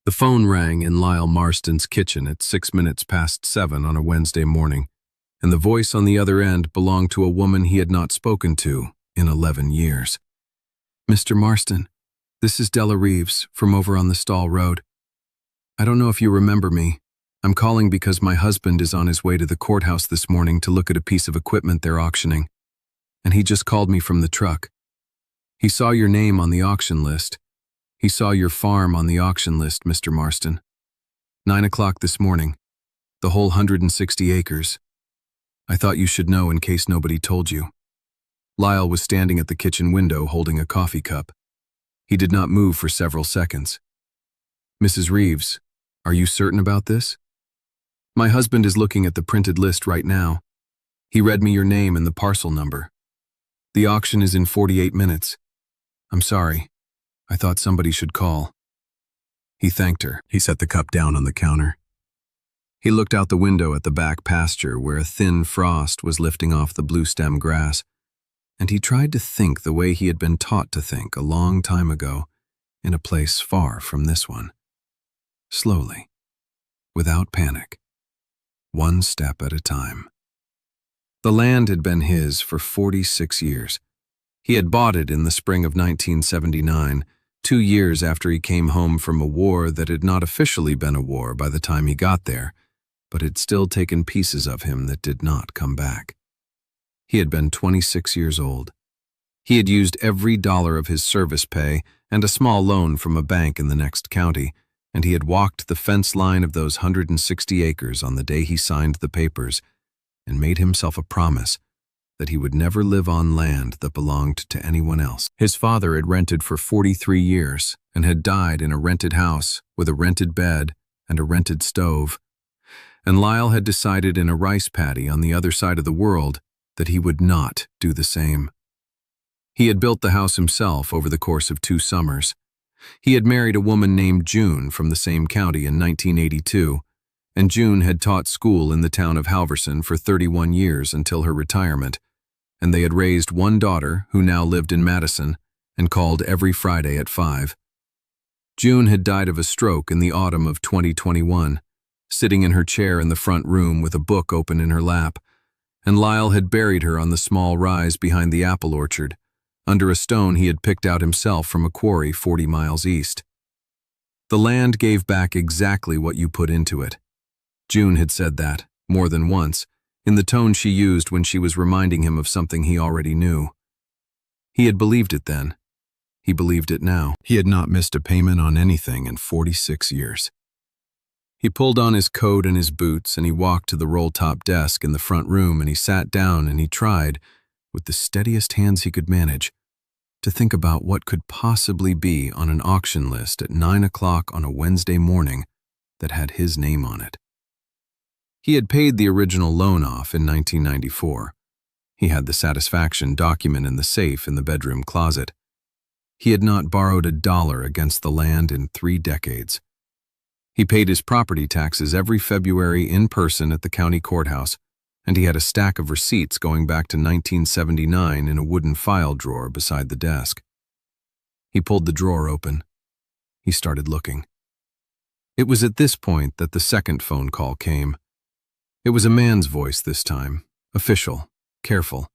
The phone rang in Lyle Marston's kitchen at 6 minutes past 7 on a Wednesday morning, and the voice on the other end belonged to a woman he had not spoken to in 11 years. "Mr. Marston, this is Della Reeves from over on the Stall Road. I don't know if you remember me. I'm calling because my husband is on his way to the courthouse this morning to look at a piece of equipment they're auctioning, and he just called me from the truck. He saw your name on the auction list. He saw your farm on the auction list, Mr. Marston. 9 o'clock this morning. The whole 160 acres. I thought you should know in case nobody told you." Lyle was standing at the kitchen window holding a coffee cup. He did not move for several seconds. "Mrs. Reeves, are you certain about this? My husband is looking at the printed list right now. He read me your name and the parcel number. The auction is in 48 minutes. I'm sorry. I thought somebody should call." He thanked her. He set the cup down on the counter. He looked out the window at the back pasture where a thin frost was lifting off the blue stem grass, and he tried to think the way he had been taught to think a long time ago in a place far from this one. Slowly, without panic, one step at a time. The land had been his for 46 years. He had bought it in the spring of 1979, 2 years after he came home from a war that had not officially been a war by the time he got there, but had still taken pieces of him that did not come back. He had been 26 years old. He had used every dollar of his service pay and a small loan from a bank in the next county, and he had walked the fence line of those 160 acres on the day he signed the papers and made himself a promise that he would never live on land that belonged to anyone else. His father had rented for 43 years and had died in a rented house with a rented bed and a rented stove, and Lyle had decided in a rice paddy on the other side of the world that he would not do the same. He had built the house himself over the course of 2 summers. He had married a woman named June from the same county in 1982, and June had taught school in the town of Halverson for 31 years until her retirement, and they had raised one daughter who now lived in Madison and called every Friday at 5. June had died of a stroke in the autumn of 2021, sitting in her chair in the front room with a book open in her lap, and Lyle had buried her on the small rise behind the apple orchard, under a stone he had picked out himself from a quarry 40 miles east. The land gave back exactly what you put into it. June had said that, more than once, in the tone she used when she was reminding him of something he already knew. He had believed it then. He believed it now. He had not missed a payment on anything in 46 years. He pulled on his coat and his boots, and he walked to the roll-top desk in the front room, and he sat down and he tried, with the steadiest hands he could manage, to think about what could possibly be on an auction list at 9 o'clock on a Wednesday morning that had his name on it. He had paid the original loan off in 1994. He had the satisfaction document in the safe in the bedroom closet. He had not borrowed $1 against the land in 3 decades. He paid his property taxes every February in person at the county courthouse, and he had a stack of receipts going back to 1979 in a wooden file drawer beside the desk. He pulled the drawer open. He started looking. It was at this point that the second phone call came. It was a man's voice this time, official, careful,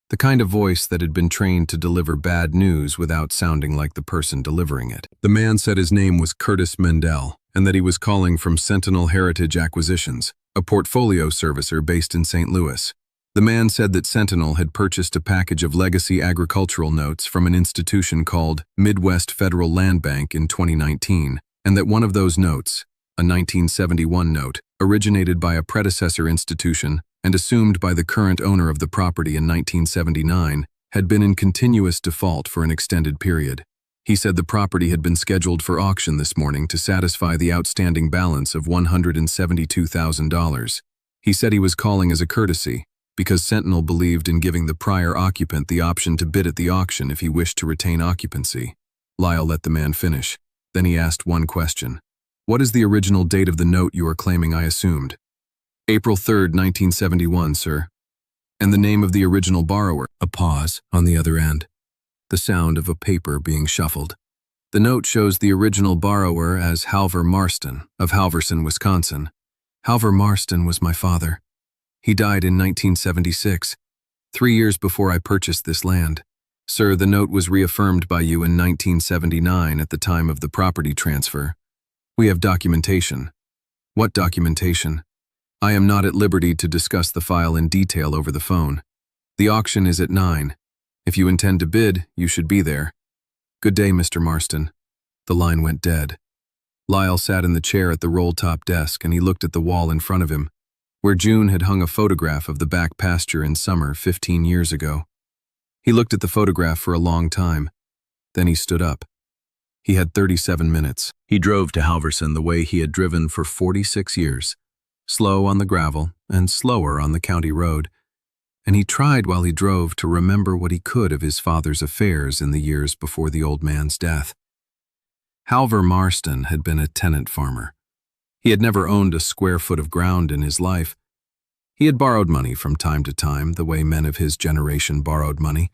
the kind of voice that had been trained to deliver bad news without sounding like the person delivering it. The man said his name was Curtis Mendel and that he was calling from Sentinel Heritage Acquisitions, a portfolio servicer based in St. Louis. The man said that Sentinel had purchased a package of legacy agricultural notes from an institution called Midwest Federal Land Bank in 2019, and that one of those notes, a 1971 note, originated by a predecessor institution and assumed by the current owner of the property in 1979, had been in continuous default for an extended period. He said the property had been scheduled for auction this morning to satisfy the outstanding balance of $172,000. He said he was calling as a courtesy, because Sentinel believed in giving the prior occupant the option to bid at the auction if he wished to retain occupancy. Lyle let the man finish. Then he asked one question. "What is the original date of the note you are claiming I assumed?" "April 3rd, 1971, sir." "And the name of the original borrower?" A pause on the other end. The sound of a paper being shuffled. The note shows the original borrower as Halver Marston of Halverson, Wisconsin. Halver Marston was my father. He died in 1976, 3 years before I purchased this land. Sir, the note was reaffirmed by you in 1979 at the time of the property transfer. We have documentation. What documentation? I am not at liberty to discuss the file in detail over the phone. The auction is at 9. If you intend to bid, you should be there. Good day, Mr. Marston. The line went dead. Lyle sat in the chair at the roll-top desk and he looked at the wall in front of him, where June had hung a photograph of the back pasture in summer 15 years ago. He looked at the photograph for a long time. Then he stood up. He had 37 minutes. He drove to Halverson the way he had driven for 46 years, slow on the gravel and slower on the county road, and he tried while he drove to remember what he could of his father's affairs in the years before the old man's death. Halver Marston had been a tenant farmer. He had never owned a square foot of ground in his life. He had borrowed money from time to time the way men of his generation borrowed money,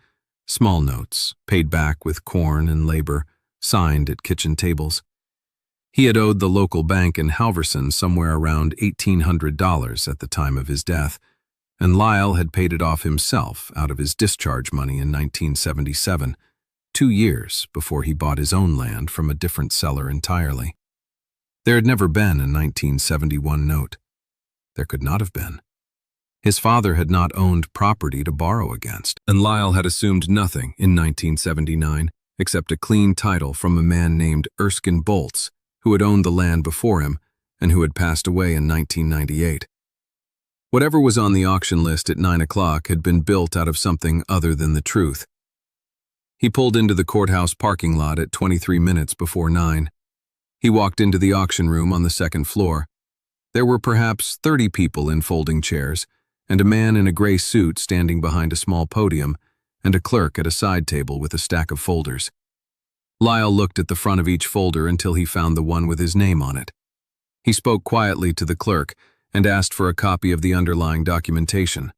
small notes, paid back with corn and labor, signed at kitchen tables. He had owed the local bank in Halverson somewhere around $1,800 at the time of his death, and Lyle had paid it off himself out of his discharge money in 1977, 2 years before he bought his own land from a different seller entirely. There had never been a 1971 note. There could not have been. His father had not owned property to borrow against, and Lyle had assumed nothing in 1979 except a clean title from a man named Erskine Bolts, who had owned the land before him and who had passed away in 1998. Whatever was on the auction list at 9 o'clock had been built out of something other than the truth. He pulled into the courthouse parking lot at 23 minutes before 9. He walked into the auction room on the second floor. There were perhaps 30 people in folding chairs, and a man in a gray suit standing behind a small podium, and a clerk at a side table with a stack of folders. Lyle looked at the front of each folder until he found the one with his name on it. He spoke quietly to the clerk and asked for a copy of the underlying documentation.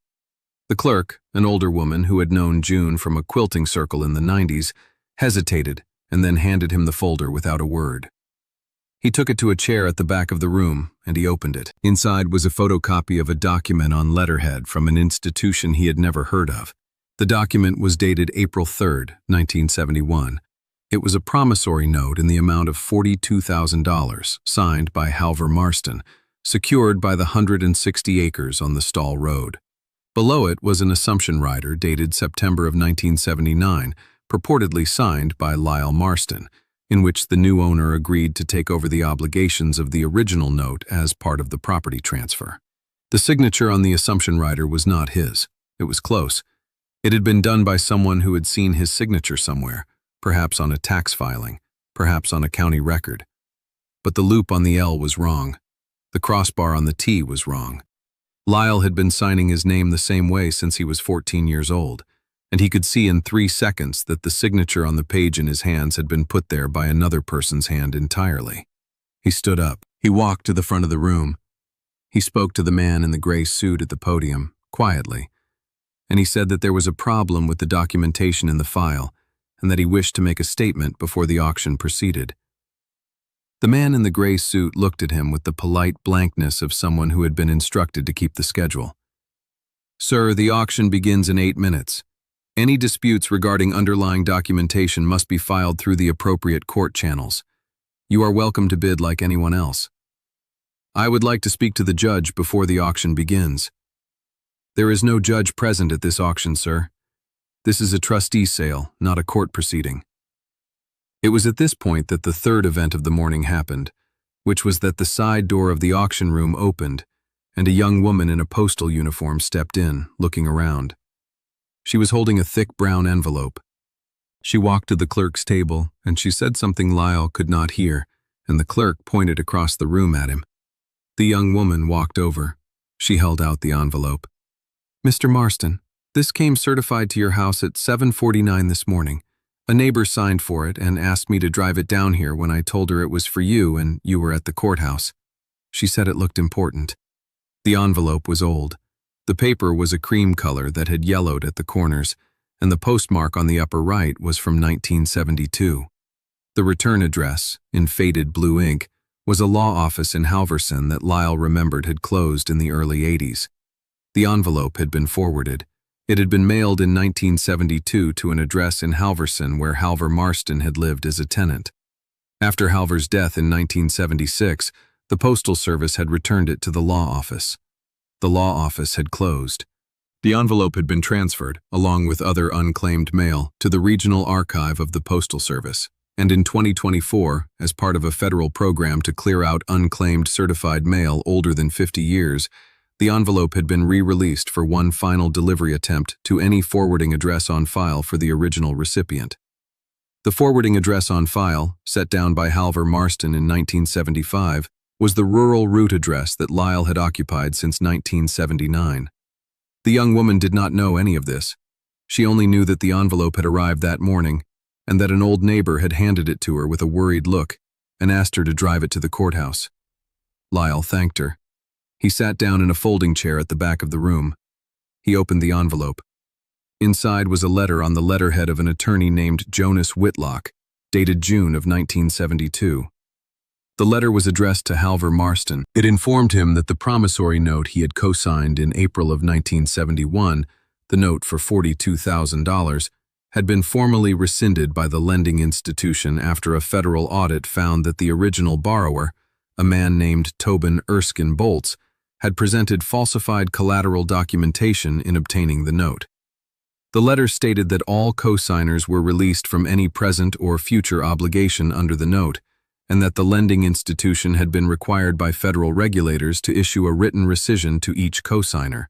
The clerk, an older woman who had known June from a quilting circle in the 90s, hesitated and then handed him the folder without a word. He took it to a chair at the back of the room, and he opened it. Inside was a photocopy of a document on letterhead from an institution he had never heard of. The document was dated April 3, 1971. It was a promissory note in the amount of $42,000, signed by Halver Marston, secured by the 160 acres on the Stall Road. Below it was an assumption rider dated September of 1979, purportedly signed by Lyle Marston, in which the new owner agreed to take over the obligations of the original note as part of the property transfer. The signature on the assumption rider was not his. It was close. It had been done by someone who had seen his signature somewhere, perhaps on a tax filing, perhaps on a county record. But the loop on the L was wrong. The crossbar on the T was wrong. Lyle had been signing his name the same way since he was 14 years old, and he could see in 3 seconds that the signature on the page in his hands had been put there by another person's hand entirely. He stood up. He walked to the front of the room. He spoke to the man in the gray suit at the podium, quietly, and he said that there was a problem with the documentation in the file and that he wished to make a statement before the auction proceeded. The man in the gray suit looked at him with the polite blankness of someone who had been instructed to keep the schedule. "Sir, the auction begins in 8 minutes. Any disputes regarding underlying documentation must be filed through the appropriate court channels. You are welcome to bid like anyone else. I would like to speak to the judge before the auction begins." "There is no judge present at this auction, sir. This is a trustee sale, not a court proceeding." It was at this point that the third event of the morning happened, which was that the side door of the auction room opened, and a young woman in a postal uniform stepped in, looking around. She was holding a thick brown envelope. She walked to the clerk's table, and she said something Lyle could not hear, and the clerk pointed across the room at him. The young woman walked over. She held out the envelope. "Mr. Marston, this came certified to your house at 7:49 this morning. A neighbor signed for it and asked me to drive it down here when I told her it was for you and you were at the courthouse. She said it looked important." The envelope was old. The paper was a cream color that had yellowed at the corners, and the postmark on the upper right was from 1972. The return address, in faded blue ink, was a law office in Halverson that Lyle remembered had closed in the early 80s. The envelope had been forwarded. It had been mailed in 1972 to an address in Halverson where Halver Marston had lived as a tenant. After Halver's death in 1976, the Postal Service had returned it to the law office. The law office had closed. The envelope had been transferred, along with other unclaimed mail, to the Regional Archive of the Postal Service, and in 2024, as part of a federal program to clear out unclaimed certified mail older than 50 years, the envelope had been re-released for one final delivery attempt to any forwarding address on file for the original recipient. The forwarding address on file, set down by Halver Marston in 1975, was the rural route address that Lyle had occupied since 1979. The young woman did not know any of this. She only knew that the envelope had arrived that morning and that an old neighbor had handed it to her with a worried look and asked her to drive it to the courthouse. Lyle thanked her. He sat down in a folding chair at the back of the room. He opened the envelope. Inside was a letter on the letterhead of an attorney named Jonas Whitlock, dated June of 1972. The letter was addressed to Halver Marston. It informed him that the promissory note he had co-signed in April of 1971, the note for $42,000, had been formally rescinded by the lending institution after a federal audit found that the original borrower, a man named Tobin Erskine Bolts, had presented falsified collateral documentation in obtaining the note. The letter stated that all co-signers were released from any present or future obligation under the note, and that the lending institution had been required by federal regulators to issue a written rescission to each co-signer.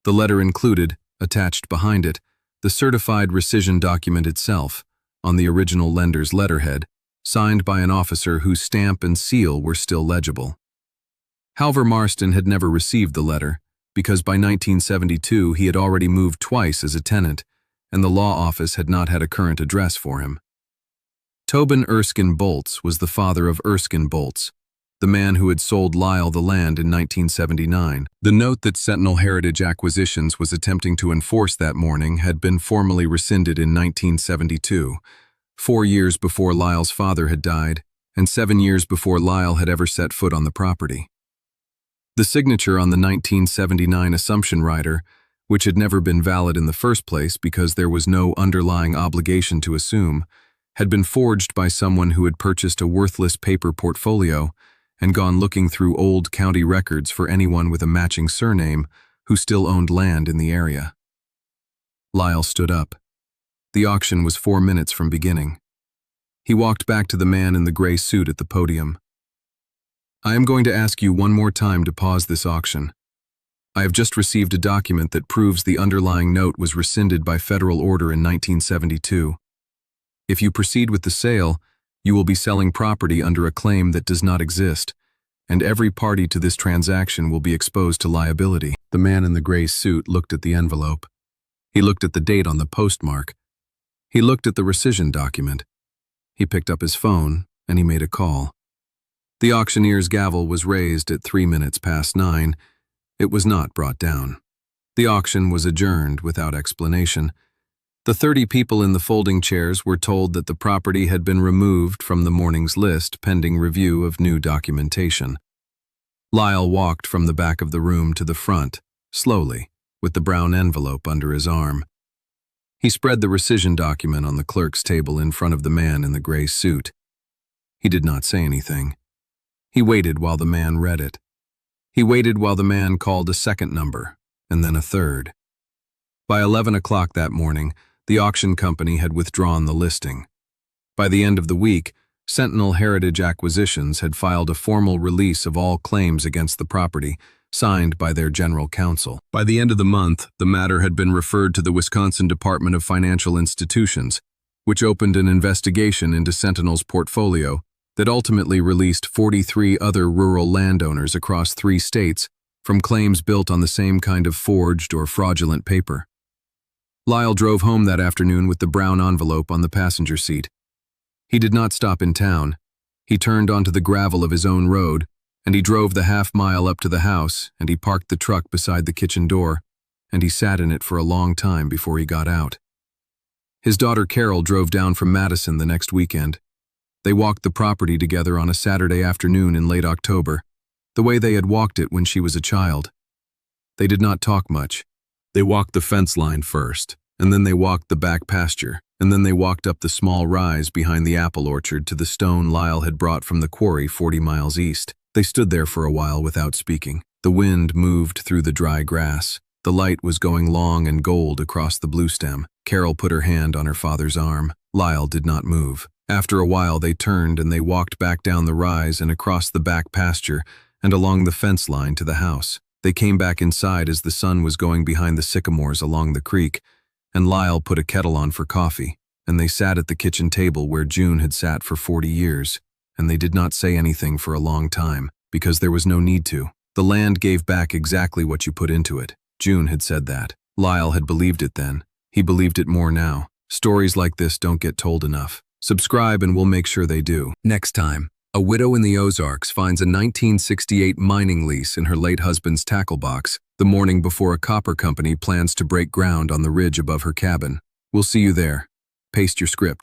The letter included, attached behind it, the certified rescission document itself, on the original lender's letterhead, signed by an officer whose stamp and seal were still legible. Halver Marston had never received the letter, because by 1972 he had already moved twice as a tenant, and the law office had not had a current address for him. Tobin Erskine Bolts was the father of Erskine Bolts, the man who had sold Lyle the land in 1979. The note that Sentinel Heritage Acquisitions was attempting to enforce that morning had been formally rescinded in 1972, 4 years before Lyle's father had died, and 7 years before Lyle had ever set foot on the property. The signature on the 1979 assumption rider, which had never been valid in the first place because there was no underlying obligation to assume, had been forged by someone who had purchased a worthless paper portfolio and gone looking through old county records for anyone with a matching surname who still owned land in the area. Lyle stood up. The auction was 4 minutes from beginning. He walked back to the man in the gray suit at the podium. "I am going to ask you one more time to pause this auction. I have just received a document that proves the underlying note was rescinded by federal order in 1972. If you proceed with the sale, you will be selling property under a claim that does not exist, and every party to this transaction will be exposed to liability." The man in the gray suit looked at the envelope. He looked at the date on the postmark. He looked at the rescission document. He picked up his phone, and he made a call. The auctioneer's gavel was raised at 3 minutes past 9. It was not brought down. The auction was adjourned without explanation. The 30 people in the folding chairs were told that the property had been removed from the morning's list pending review of new documentation. Lyle walked from the back of the room to the front, slowly, with the brown envelope under his arm. He spread the rescission document on the clerk's table in front of the man in the gray suit. He did not say anything. He waited while the man read it. He waited while the man called a second number, and then a third. By 11 o'clock that morning, the auction company had withdrawn the listing. By the end of the week, Sentinel Heritage Acquisitions had filed a formal release of all claims against the property, signed by their general counsel. By the end of the month, the matter had been referred to the Wisconsin Department of Financial Institutions, which opened an investigation into Sentinel's portfolio that ultimately released 43 other rural landowners across 3 states from claims built on the same kind of forged or fraudulent paper. Lyle drove home that afternoon with the brown envelope on the passenger seat. He did not stop in town. He turned onto the gravel of his own road, and he drove the half-mile up to the house, and he parked the truck beside the kitchen door, and he sat in it for a long time before he got out. His daughter Carol drove down from Madison the next weekend. They walked the property together on a Saturday afternoon in late October, the way they had walked it when she was a child. They did not talk much. They walked the fence line first, and then they walked the back pasture, and then they walked up the small rise behind the apple orchard to the stone Lyle had brought from the quarry 40 miles east. They stood there for a while without speaking. The wind moved through the dry grass. The light was going long and gold across the blue stem. Carol put her hand on her father's arm. Lyle did not move. After a while they turned and they walked back down the rise and across the back pasture and along the fence line to the house. They came back inside as the sun was going behind the sycamores along the creek, and Lyle put a kettle on for coffee, and they sat at the kitchen table where June had sat for 40 years, and they did not say anything for a long time, because there was no need to. The land gave back exactly what you put into it. June had said that. Lyle had believed it then. He believed it more now. Stories like this don't get told enough. Subscribe and we'll make sure they do. Next time, a widow in the Ozarks finds a 1968 mining lease in her late husband's tackle box the morning before a copper company plans to break ground on the ridge above her cabin. We'll see you there. Paste your script.